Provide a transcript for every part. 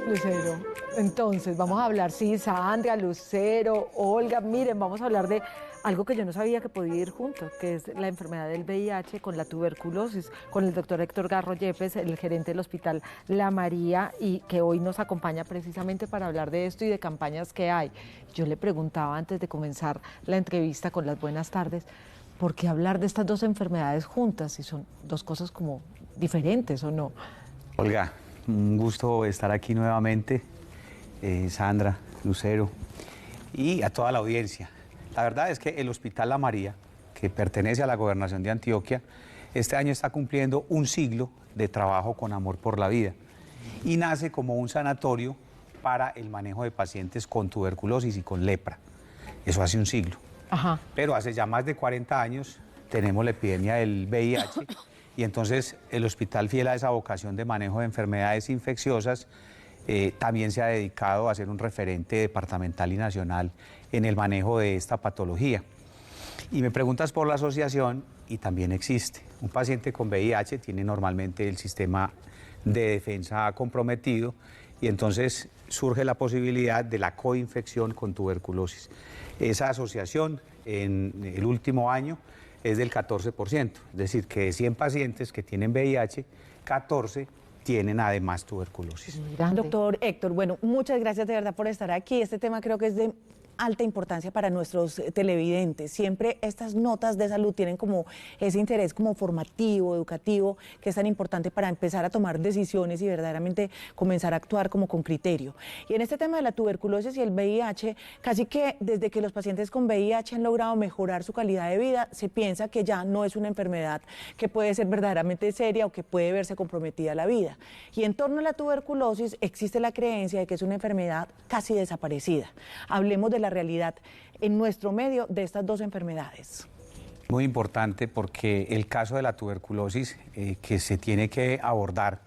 Lucero, entonces vamos a hablar, sí, Sandra, Lucero, Olga, miren, vamos a hablar de algo que yo no sabía que podía ir junto, que es la enfermedad del VIH con la tuberculosis, con el doctor Héctor Garro Yepes, el gerente del Hospital La María, y que hoy nos acompaña precisamente para hablar de esto y de campañas que hay. Yo le preguntaba antes de comenzar la entrevista con las buenas tardes, ¿por qué hablar de estas dos enfermedades juntas si son dos cosas como diferentes o no? Olga, un gusto estar aquí nuevamente, Sandra, Lucero y a toda la audiencia. La verdad es que el Hospital La María, que pertenece a la Gobernación de Antioquia, este año está cumpliendo un siglo de trabajo con amor por la vida y nace como un sanatorio para el manejo de pacientes con tuberculosis y con lepra. Eso hace un siglo. Ajá. Pero hace ya más de 40 años tenemos la epidemia del VIH y entonces el hospital, fiel a esa vocación de manejo de enfermedades infecciosas, también se ha dedicado a ser un referente departamental y nacional en el manejo de esta patología. Y me preguntas por la asociación y también existe. Un paciente con VIH tiene normalmente el sistema de defensa comprometido y entonces surge la posibilidad de la coinfección con tuberculosis. Esa asociación en el último año es del 14%, es decir, que de 100 pacientes que tienen VIH, 14 tienen además tuberculosis. Doctor Héctor, bueno, muchas gracias de verdad por estar aquí. Este tema creo que es de alta importancia para nuestros televidentes. Siempre estas notas de salud tienen como ese interés como formativo, educativo, que es tan importante para empezar a tomar decisiones y verdaderamente comenzar a actuar como con criterio. Y en este tema de la tuberculosis y el VIH, casi que desde que los pacientes con VIH han logrado mejorar su calidad de vida, se piensa que ya no es una enfermedad que puede ser verdaderamente seria o que puede verse comprometida la vida. Y en torno a la tuberculosis existe la creencia de que es una enfermedad casi desaparecida. Hablemos de la realidad en nuestro medio de estas dos enfermedades. Muy importante porque el caso de la tuberculosis que se tiene que abordar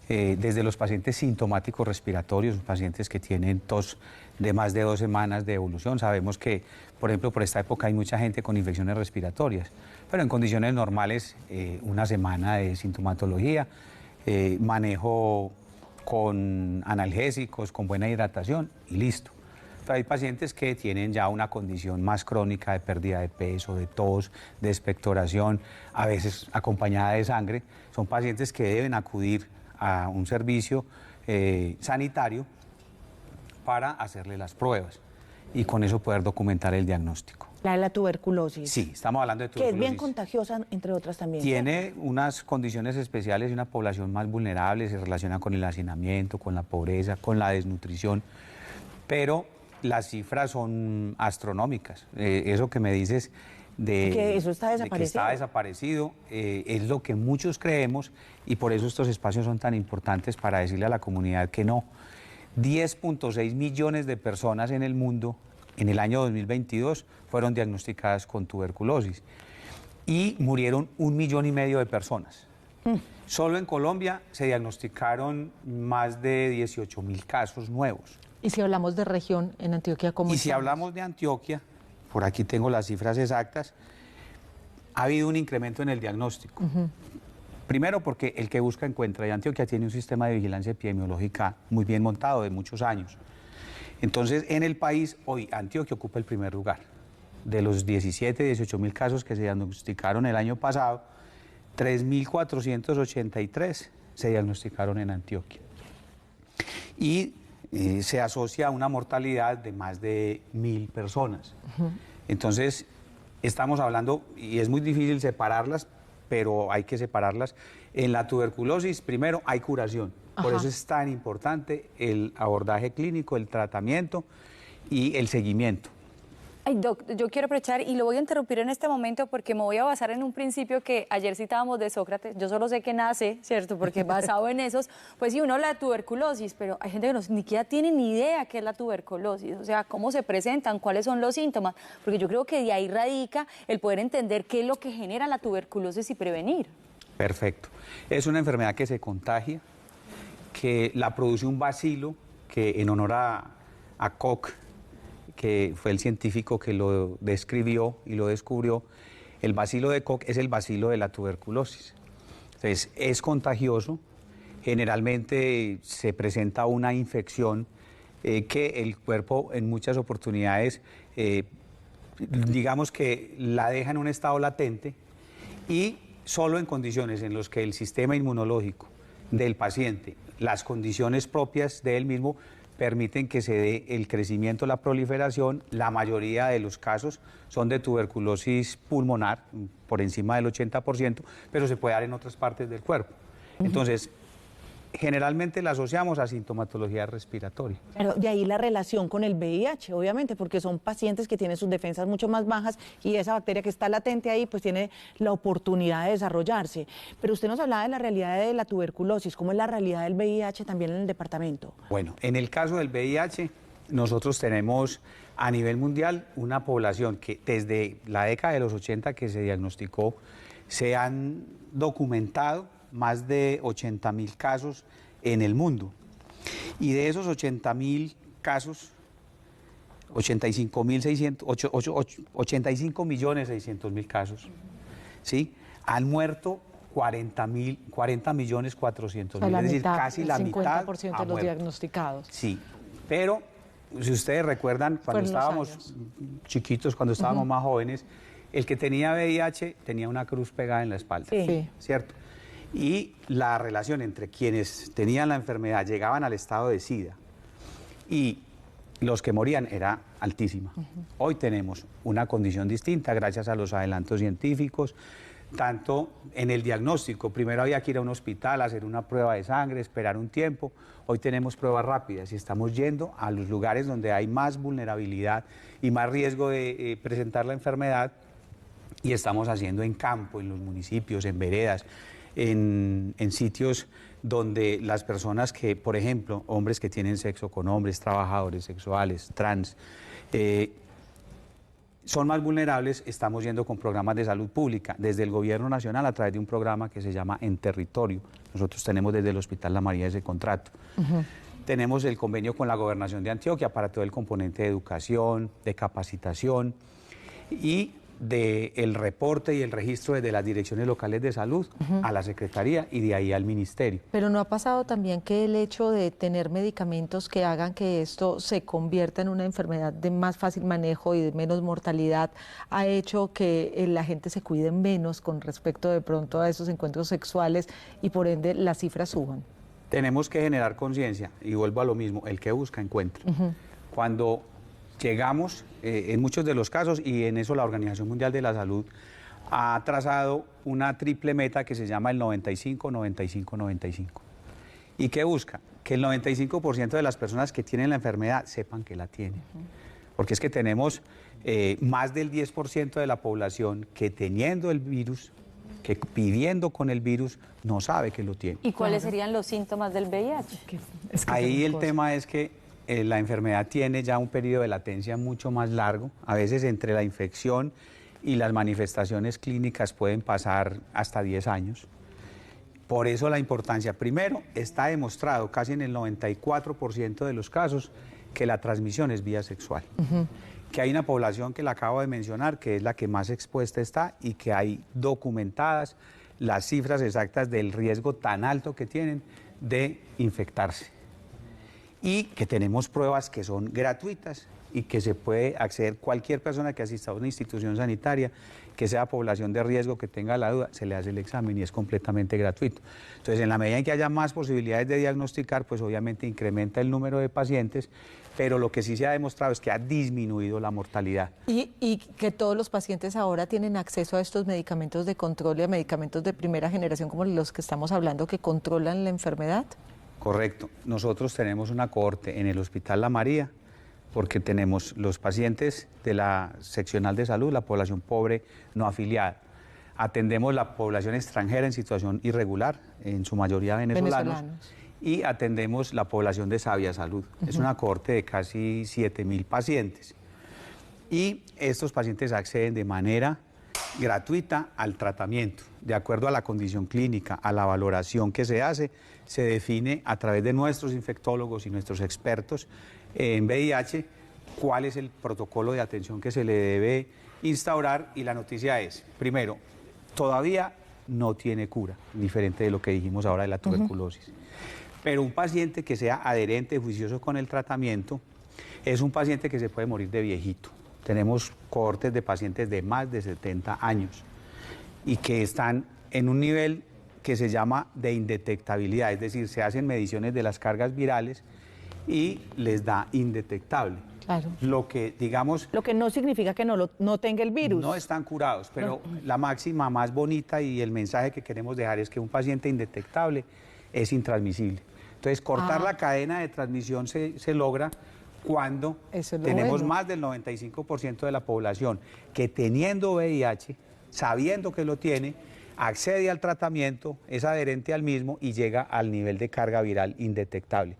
desde los pacientes sintomáticos respiratorios, pacientes que tienen tos de más de 2 semanas de evolución. Sabemos que, por ejemplo, por esta época hay mucha gente con infecciones respiratorias, pero en condiciones normales, una semana de sintomatología, manejo con analgésicos, con buena hidratación y listo. Pero hay pacientes que tienen ya una condición más crónica de pérdida de peso, de tos, de expectoración, a veces acompañada de sangre. Son pacientes que deben acudir a un servicio sanitario para hacerle las pruebas y con eso poder documentar el diagnóstico. La de la tuberculosis. Sí, estamos hablando de tuberculosis. Que es bien contagiosa, entre otras también. Tiene unas condiciones especiales y una población más vulnerable, se relaciona con el hacinamiento, con la pobreza, con la desnutrición, pero las cifras son astronómicas. Eso que me dices de que eso está desaparecido, de que está desaparecido es lo que muchos creemos y por eso estos espacios son tan importantes para decirle a la comunidad que no. 10.6 millones de personas en el mundo en el año 2022 fueron diagnosticadas con tuberculosis y murieron 1,5 millones de personas. Solo en Colombia se diagnosticaron más de 18.000 casos nuevos. Y si hablamos de región, en Antioquia, ¿cómo Y estamos? si hablamos de Antioquia, por aquí tengo las cifras exactas, ha habido un incremento en el diagnóstico. Primero porque el que busca encuentra, y Antioquia tiene un sistema de vigilancia epidemiológica muy bien montado de muchos años. Entonces, en el país, hoy Antioquia ocupa el primer lugar. De los 17, 18.000 casos que se diagnosticaron el año pasado, 3.483 se diagnosticaron en Antioquia. Y se asocia a una mortalidad de más de 1.000 personas. Entonces, estamos hablando, y es muy difícil separarlas, pero hay que separarlas. En la tuberculosis, primero, hay curación. Por eso es tan importante el abordaje clínico, el tratamiento y el seguimiento. Ay, Doc, yo quiero aprovechar y lo voy a interrumpir en este momento porque me voy a basar en un principio que ayer citábamos de Sócrates. Yo solo sé que nace, ¿cierto? Porque basado en esos, pues sí, uno la tuberculosis, pero hay gente que ni siquiera tiene ni idea qué es la tuberculosis, o sea, cómo se presentan, cuáles son los síntomas, porque yo creo que de ahí radica el poder entender qué es lo que genera la tuberculosis y prevenir. Perfecto. Es una enfermedad que se contagia, que la produce un bacilo que en honor a a Koch, que fue el científico que lo describió y lo descubrió, el bacilo de Koch es el bacilo de la tuberculosis. Entonces, es contagioso, generalmente se presenta una infección que el cuerpo en muchas oportunidades, digamos que la deja en un estado latente y solo en condiciones en las que el sistema inmunológico del paciente, las condiciones propias de él mismo, permiten que se dé el crecimiento, la proliferación. La mayoría de los casos son de tuberculosis pulmonar, por encima del 80%, pero se puede dar en otras partes del cuerpo. Entonces, generalmente la asociamos a sintomatología respiratoria. Pero de ahí la relación con el VIH, obviamente, porque son pacientes que tienen sus defensas mucho más bajas y esa bacteria que está latente ahí, pues tiene la oportunidad de desarrollarse. Pero usted nos hablaba de la realidad de la tuberculosis, ¿cómo es la realidad del VIH también en el departamento? Bueno, en el caso del VIH, nosotros tenemos a nivel mundial una población que desde la década de los 80 que se diagnosticó, se han documentado más de 80.000 casos en el mundo. Y de esos 80.000 casos, 85.600.000 casos, ¿sí? Han muerto 40.400.000, es decir, casi la mitad. 50% de los diagnosticados. Sí, pero si ustedes recuerdan, cuando estábamos chiquitos, cuando estábamos más jóvenes, el que tenía VIH tenía una cruz pegada en la espalda, ¿cierto? Y la relación entre quienes tenían la enfermedad, llegaban al estado de SIDA, y los que morían era altísima. Hoy tenemos una condición distinta gracias a los adelantos científicos, tanto en el diagnóstico. Primero había que ir a un hospital, hacer una prueba de sangre, esperar un tiempo. Hoy tenemos pruebas rápidas y estamos yendo a los lugares donde hay más vulnerabilidad y más riesgo de presentar la enfermedad, y estamos haciendo en campo, en los municipios, en veredas, en sitios donde las personas que, por ejemplo, hombres que tienen sexo con hombres, trabajadores sexuales, trans, son más vulnerables. Estamos yendo con programas de salud pública desde el gobierno nacional a través de un programa que se llama En Territorio. Nosotros tenemos desde el Hospital La María ese contrato. Tenemos el convenio con la Gobernación de Antioquia para todo el componente de educación, de capacitación y del reporte y el registro desde las direcciones locales de salud a la Secretaría y de ahí al Ministerio. Pero ¿no ha pasado también que el hecho de tener medicamentos que hagan que esto se convierta en una enfermedad de más fácil manejo y de menos mortalidad ha hecho que la gente se cuide menos con respecto de pronto a esos encuentros sexuales y por ende las cifras suban? Tenemos que generar conciencia y vuelvo a lo mismo, el que busca encuentra. Cuando llegamos, en muchos de los casos, y en eso la Organización Mundial de la Salud ha trazado una triple meta que se llama el 95-95-95. ¿Y qué busca? Que el 95% de las personas que tienen la enfermedad sepan que la tienen. Porque es que tenemos más del 10% de la población que teniendo el virus, que viviendo con el virus, no sabe que lo tiene. ¿Y cuáles serían los síntomas del VIH? Ahí el tema es que la enfermedad tiene ya un periodo de latencia mucho más largo. A veces entre la infección y las manifestaciones clínicas pueden pasar hasta 10 años. Por eso la importancia. Primero, está demostrado casi en el 94% de los casos que la transmisión es vía sexual. Que hay una población que la acabo de mencionar, que es la que más expuesta está y que hay documentadas las cifras exactas del riesgo tan alto que tienen de infectarse. Y que tenemos pruebas que son gratuitas y que se puede acceder cualquier persona que asista a una institución sanitaria, que sea población de riesgo, que tenga la duda, se le hace el examen y es completamente gratuito. Entonces, en la medida en que haya más posibilidades de diagnosticar, pues obviamente incrementa el número de pacientes, pero lo que sí se ha demostrado es que ha disminuido la mortalidad. Y que todos los pacientes ahora tienen acceso a estos medicamentos de control y a medicamentos de primera generación como los que estamos hablando que controlan la enfermedad. Correcto. Nosotros tenemos una cohorte en el Hospital La María, porque tenemos los pacientes de la seccional de salud, la población pobre no afiliada. Atendemos la población extranjera en situación irregular, en su mayoría venezolanos. Y atendemos la población de Sabia Salud. Es una cohorte de casi 7.000 pacientes. Y estos pacientes acceden de manera gratuita al tratamiento, de acuerdo a la condición clínica, a la valoración que se hace, se define a través de nuestros infectólogos y nuestros expertos en VIH, cuál es el protocolo de atención que se le debe instaurar, y la noticia es, primero, todavía no tiene cura, diferente de lo que dijimos ahora de la tuberculosis. Pero un paciente que sea adherente, juicioso con el tratamiento, es un paciente que se puede morir de viejito. Tenemos cohortes de pacientes de más de 70 años y que están en un nivel que se llama de indetectabilidad, es decir, se hacen mediciones de las cargas virales y les da indetectable. Claro. Lo que, digamos... Lo que no significa que no tenga el virus. No están curados, pero la máxima más bonita y el mensaje que queremos dejar es que un paciente indetectable es intransmisible. Entonces, cortar la cadena de transmisión se logra cuando tenemos más del 95% de la población que, teniendo VIH, sabiendo que lo tiene, accede al tratamiento, es adherente al mismo y llega al nivel de carga viral indetectable.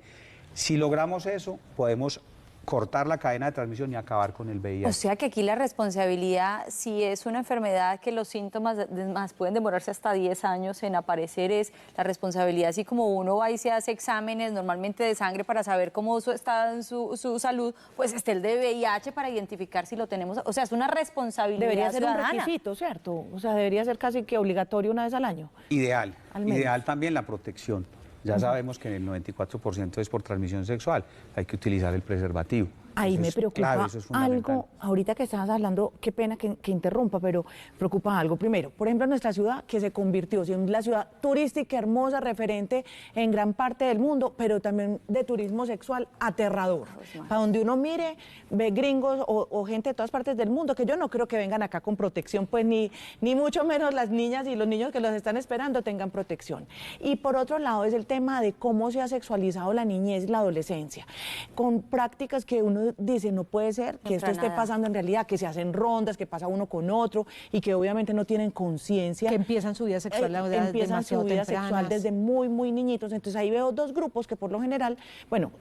Si logramos eso, podemos cortar la cadena de transmisión y acabar con el VIH. O sea que aquí la responsabilidad, si es una enfermedad que los síntomas más pueden demorarse hasta 10 años en aparecer, es la responsabilidad, así como uno va y se hace exámenes normalmente de sangre para saber cómo está en su salud, pues está el de VIH para identificar si lo tenemos. O sea, es una responsabilidad Debería ser ciudadana. un requisito, ¿cierto? O sea, debería ser casi que obligatorio una vez al año. Ideal. Al menos. Ideal también la protección. Ya sabemos que el 94% es por transmisión sexual. Hay que utilizar el preservativo. Ahí Eso me es preocupa clave, eso es fundamental. algo, ahorita que estabas hablando, qué pena que interrumpa, pero preocupa algo. Primero, por ejemplo, nuestra ciudad que se convirtió en la ciudad turística hermosa, referente en gran parte del mundo, pero también de turismo sexual aterrador. Para donde uno mire, ve gringos o gente de todas partes del mundo, que yo no creo que vengan acá con protección, pues ni mucho menos las niñas y los niños que los están esperando tengan protección. Y por otro lado es el tema de cómo se ha sexualizado la niñez y la adolescencia, con prácticas que uno dice, no puede ser que esto esté pasando en realidad, que se hacen rondas, que pasa uno con otro y que obviamente no tienen conciencia. Que empiezan su vida sexual a edades empiezan su vida tempranas. sexual desde muy, muy niñitos. Entonces ahí veo dos grupos que por lo general, bueno,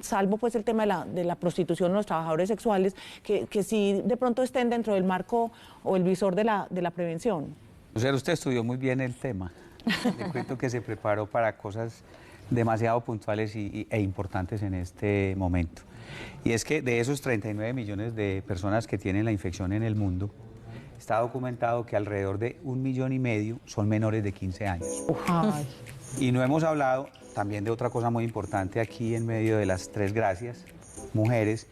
salvo pues el tema de la prostitución, los trabajadores sexuales, que sí de pronto estén dentro del marco o el visor de la prevención. O sea, usted estudió muy bien el tema. Le cuento que se preparó para cosas demasiado puntuales e importantes en este momento. Y es que de esos 39 millones de personas que tienen la infección en el mundo, está documentado que alrededor de 1,5 millones son menores de 15 años. Ay. Y no hemos hablado también de otra cosa muy importante aquí en medio de las tres gracias, mujeres,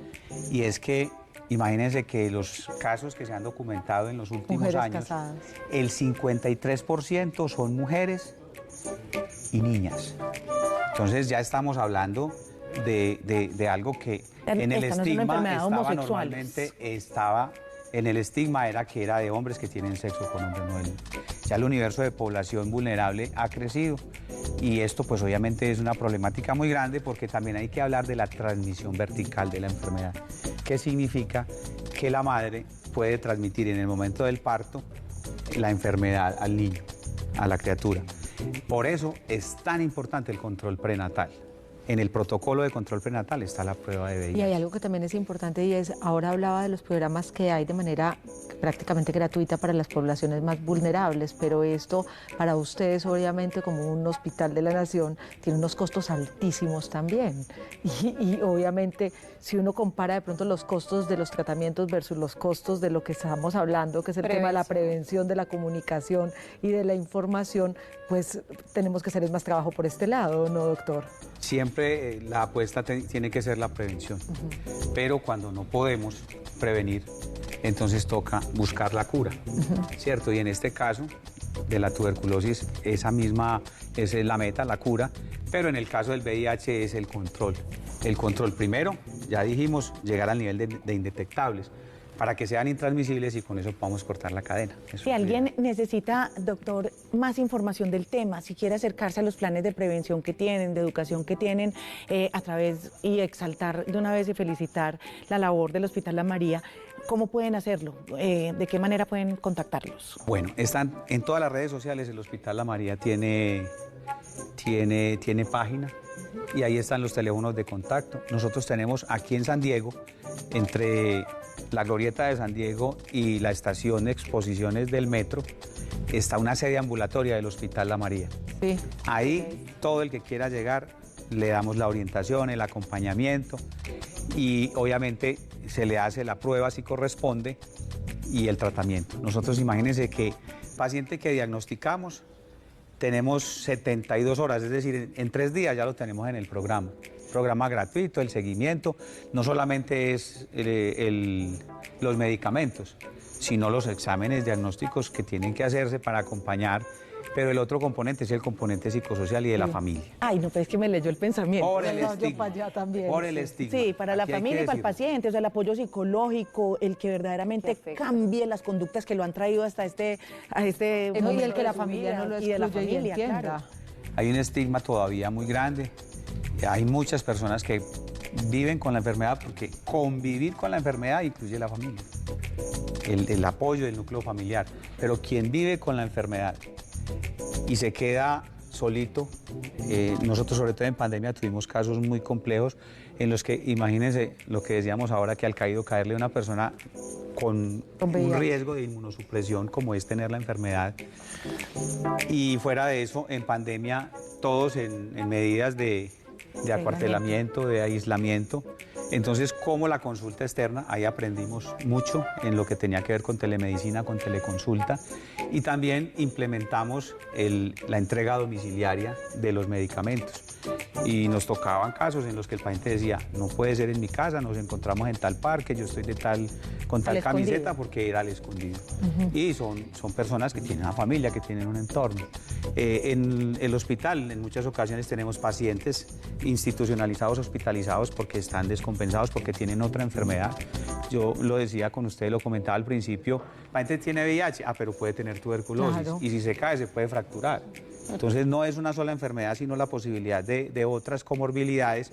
y es que imagínense que los casos que se han documentado en los últimos Mujeres años, casadas. el 53% son mujeres y niñas. Entonces ya estamos hablando de algo que en el estigma estaba en el estigma era que era de hombres que tienen sexo con hombres. No, ya el universo de población vulnerable ha crecido y esto pues obviamente es una problemática muy grande porque también hay que hablar de la transmisión vertical de la enfermedad, que significa que la madre puede transmitir en el momento del parto la enfermedad al niño, a la criatura. Por eso es tan importante el control prenatal. En el protocolo de control prenatal está la prueba de VIH. Y hay algo que también es importante y es, ahora hablaba de los programas que hay de manera prácticamente gratuita para las poblaciones más vulnerables, pero esto para ustedes obviamente como un hospital de la nación tiene unos costos altísimos también. Y obviamente si uno compara de pronto los costos de los tratamientos versus los costos de lo que estamos hablando, que es el tema de la prevención, de la comunicación y de la información, pues tenemos que hacer más trabajo por este lado, ¿no, doctor? Siempre la apuesta tiene que ser la prevención, pero cuando no podemos prevenir, entonces toca buscar la cura, ¿cierto? Y en este caso de la tuberculosis, esa misma es la meta, la cura, pero en el caso del VIH es el control. El control primero, ya dijimos, llegar al nivel de indetectables, para que sean intransmisibles y con eso podamos cortar la cadena. Eso si alguien necesita, doctor, más información del tema, si quiere acercarse a los planes de prevención que tienen, de educación que tienen, a través y exaltar de una vez y felicitar la labor del Hospital La María, ¿cómo pueden hacerlo? ¿De qué manera pueden contactarlos? Bueno, están en todas las redes sociales, el Hospital La María tiene página y ahí están los teléfonos de contacto. Nosotros tenemos aquí en San Diego, entre la Glorieta de San Diego y la estación de exposiciones del metro, está una sede ambulatoria del Hospital La María. Sí. Ahí todo el que quiera llegar le damos la orientación, el acompañamiento y obviamente se le hace la prueba si corresponde y el tratamiento. Nosotros imagínense que paciente que diagnosticamos tenemos 72 horas, es decir, en 3 días ya lo tenemos en el programa gratuito, el seguimiento, no solamente es los medicamentos, sino los exámenes diagnósticos que tienen que hacerse para acompañar, pero el otro componente es el componente psicosocial y de la familia. Ay, no, pero es que me leyó el pensamiento. Por el No, yo estigma. para allá también, Por el sí. estigma. Sí, para la Aquí hay que familia y para el decirlo. paciente, o sea, el apoyo psicológico, el que verdaderamente Perfecto. cambie las conductas que lo han traído hasta este No, y el momento que de la su familia vida, no lo y de la excluya y familia, entienda. claro. Hay un estigma todavía muy grande. Hay muchas personas que viven con la enfermedad porque convivir con la enfermedad incluye la familia, el apoyo del núcleo familiar. Pero quien vive con la enfermedad y se queda solito, nosotros sobre todo en pandemia tuvimos casos muy complejos en los que, imagínense lo que decíamos ahora, que al caerle a una persona con Con un VIH. riesgo de inmunosupresión como es tener la enfermedad. Y fuera de eso, en pandemia, todos en medidas de acuartelamiento, de aislamiento. Entonces, como la consulta externa, ahí aprendimos mucho en lo que tenía que ver con telemedicina, con teleconsulta, y también implementamos la entrega domiciliaria de los medicamentos. Y nos tocaban casos en los que el paciente decía, no puede ser en mi casa, nos encontramos en tal parque, yo estoy con tal Al camiseta escondido. porque era al escondido. Y son personas que tienen una familia, que tienen un entorno. En el hospital, en muchas ocasiones tenemos pacientes institucionalizados, hospitalizados porque están descompensados, porque tienen otra enfermedad. Yo lo decía con usted, lo comentaba al principio, el paciente tiene VIH, pero puede tener tuberculosis, Claro. y si se cae se puede fracturar. Entonces no es una sola enfermedad, sino la posibilidad de otras comorbilidades.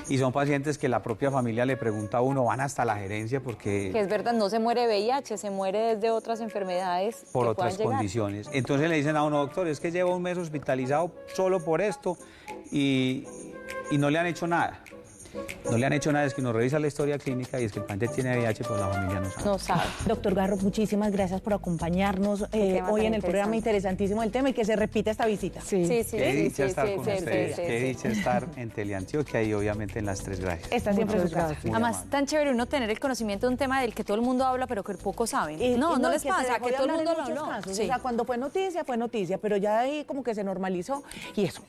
Y son pacientes que la propia familia le pregunta a uno, van hasta la gerencia porque Que es verdad, no se muere de VIH, se muere desde otras enfermedades por que otras puedan llegar. condiciones. Entonces le dicen a uno, doctor, es que lleva un mes hospitalizado solo por esto y no le han hecho nada. No le han hecho nada, es que uno revisa la historia clínica y es que el paciente tiene VIH, pero la familia no sabe. No sabe. Doctor Garro, muchísimas gracias por acompañarnos tema hoy tan en el programa interesante. interesantísimo el tema y que se repita esta visita. Sí. Sí, sí, Qué sí, dicha sí, estar sí, con sí, ustedes, sí, qué sí. dicha estar en Teleantioquia y obviamente en las Tres Gracias. Está siempre en su Muchas casa. gracias. Muy Además, amable. tan chévere uno tener el conocimiento de un tema del que todo el mundo habla, pero que poco saben. No les se pasa, dejó que de todo el hablar mundo en lo muchos habló. casos. Sí. O sea, cuando fue noticia, pero ya ahí como que se normalizó y eso.